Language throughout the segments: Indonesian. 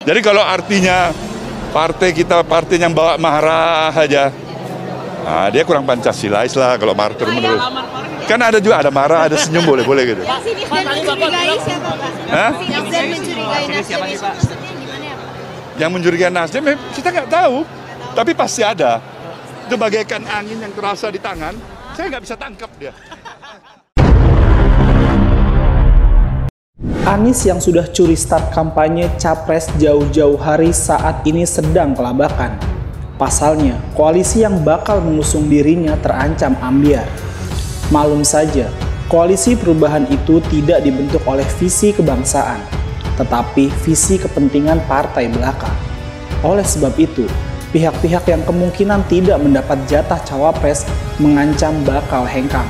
Jadi kalau artinya partai kita partai yang bawa marah aja, nah, dia kurang Pancasilais lah kalau martir menurut. Kan ada juga, ada marah, ada senyum, boleh gitu. Yang sinis dan mencurigai siapa, Pak? Hah? Sinis dan mencurigai Nasdem itu maksudnya gimana ya, Pak? Yang mencurigai Nasdem, kita nggak tahu, tapi pasti ada. Itu bagaikan angin yang terasa di tangan, saya nggak bisa tangkap dia. Anies yang sudah curi start kampanye capres jauh-jauh hari saat ini sedang kelabakan. Pasalnya, koalisi yang bakal mengusung dirinya terancam ambyar. Maklum saja, koalisi perubahan itu tidak dibentuk oleh visi kebangsaan, tetapi visi kepentingan partai belaka. Oleh sebab itu, pihak-pihak yang kemungkinan tidak mendapat jatah cawapres mengancam bakal hengkang.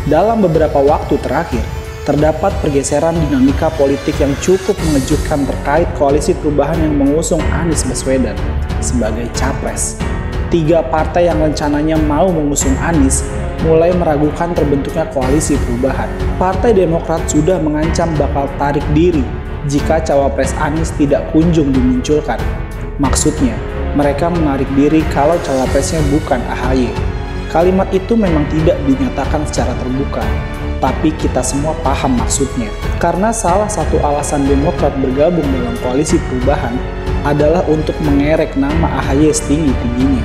Dalam beberapa waktu terakhir, terdapat pergeseran dinamika politik yang cukup mengejutkan terkait koalisi perubahan yang mengusung Anies Baswedan sebagai capres. 3 partai yang rencananya mau mengusung Anies mulai meragukan terbentuknya koalisi perubahan. Partai Demokrat sudah mengancam bakal tarik diri jika cawapres Anies tidak kunjung dimunculkan. Maksudnya, mereka menarik diri kalau cawapresnya bukan AHY. Kalimat itu memang tidak dinyatakan secara terbuka, tapi kita semua paham maksudnya. Karena salah satu alasan Demokrat bergabung dalam koalisi perubahan adalah untuk mengerek nama AHY setinggi-tingginya.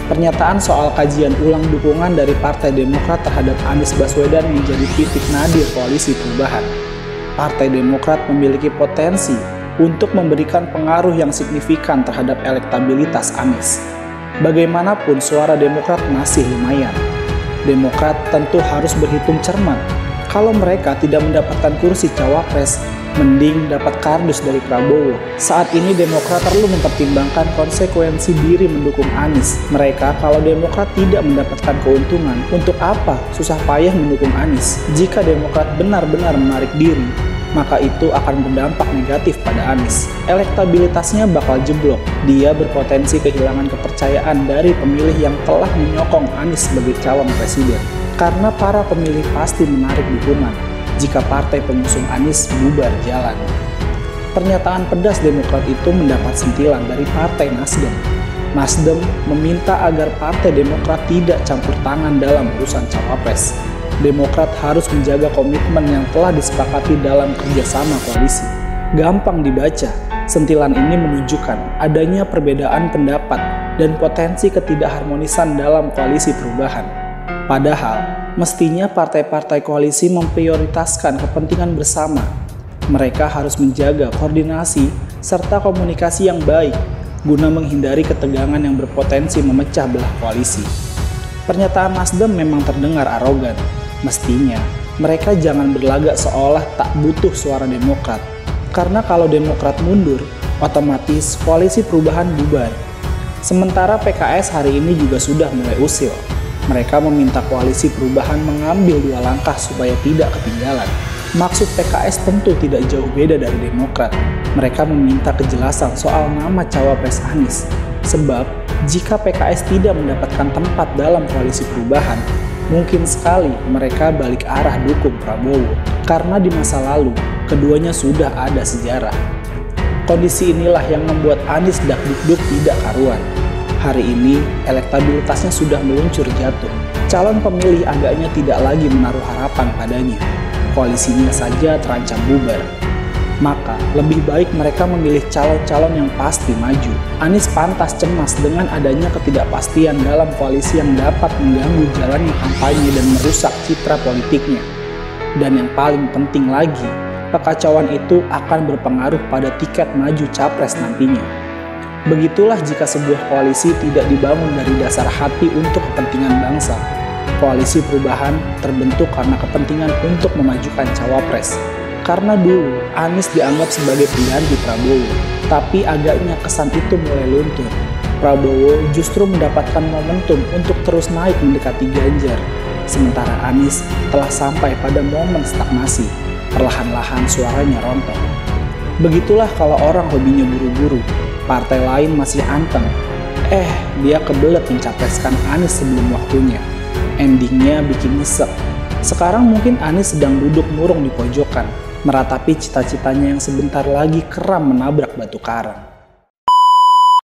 Pernyataan soal kajian ulang dukungan dari Partai Demokrat terhadap Anies Baswedan menjadi titik nadir koalisi perubahan. Partai Demokrat memiliki potensi untuk memberikan pengaruh yang signifikan terhadap elektabilitas Anies. Bagaimanapun suara Demokrat masih lumayan. Demokrat tentu harus berhitung cermat. Kalau mereka tidak mendapatkan kursi cawapres, mending dapat kardus dari Prabowo. Saat ini Demokrat perlu mempertimbangkan konsekuensi diri mendukung Anies. Mereka kalau Demokrat tidak mendapatkan keuntungan, untuk apa susah payah mendukung Anies? Jika Demokrat benar-benar menarik diri, maka itu akan berdampak negatif pada Anies. Elektabilitasnya bakal jeblok. Dia berpotensi kehilangan kepercayaan dari pemilih yang telah menyokong Anies sebagai calon presiden. Karena para pemilih pasti menarik dukungan jika partai pengusung Anies bubar jalan. Pernyataan pedas Demokrat itu mendapat sentilan dari Partai Nasdem. Nasdem meminta agar Partai Demokrat tidak campur tangan dalam urusan cawapres. Demokrat harus menjaga komitmen yang telah disepakati dalam kerjasama koalisi. Gampang dibaca, sentilan ini menunjukkan adanya perbedaan pendapat dan potensi ketidakharmonisan dalam koalisi perubahan. Padahal, mestinya partai-partai koalisi memprioritaskan kepentingan bersama. Mereka harus menjaga koordinasi serta komunikasi yang baik guna menghindari ketegangan yang berpotensi memecah belah koalisi. Pernyataan Nasdem memang terdengar arogan. Mestinya, mereka jangan berlagak seolah tak butuh suara Demokrat. Karena kalau Demokrat mundur, otomatis koalisi perubahan bubar. Sementara PKS hari ini juga sudah mulai usil. Mereka meminta koalisi perubahan mengambil 2 langkah supaya tidak ketinggalan. Maksud PKS tentu tidak jauh beda dari Demokrat. Mereka meminta kejelasan soal nama cawapres Anies. Sebab, jika PKS tidak mendapatkan tempat dalam koalisi perubahan, mungkin sekali mereka balik arah dukung Prabowo. Karena di masa lalu, keduanya sudah ada sejarah. Kondisi inilah yang membuat Anies dak-duk-duk tidak karuan. Hari ini, elektabilitasnya sudah meluncur jatuh. Calon pemilih agaknya tidak lagi menaruh harapan padanya. Koalisinya saja terancam bubar. Maka, lebih baik mereka memilih calon-calon yang pasti maju. Anies pantas cemas dengan adanya ketidakpastian dalam koalisi yang dapat mengganggu jalannya kampanye dan merusak citra politiknya. Dan yang paling penting lagi, kekacauan itu akan berpengaruh pada tiket maju capres nantinya. Begitulah jika sebuah koalisi tidak dibangun dari dasar hati untuk kepentingan bangsa. Koalisi perubahan terbentuk karena kepentingan untuk memajukan cawapres. Karena dulu Anies dianggap sebagai pengganti Prabowo, tapi agaknya kesan itu mulai luntur. Prabowo justru mendapatkan momentum untuk terus naik mendekati Ganjar, sementara Anies telah sampai pada momen stagnasi, perlahan-lahan suaranya rontok. Begitulah kalau orang hobinya buru-buru, partai lain masih anteng. Dia kebelet mencapreskan Anies sebelum waktunya. Endingnya bikin nyesek. Sekarang mungkin Anies sedang duduk murung di pojokan, meratapi cita-citanya yang sebentar lagi keram menabrak batu karang.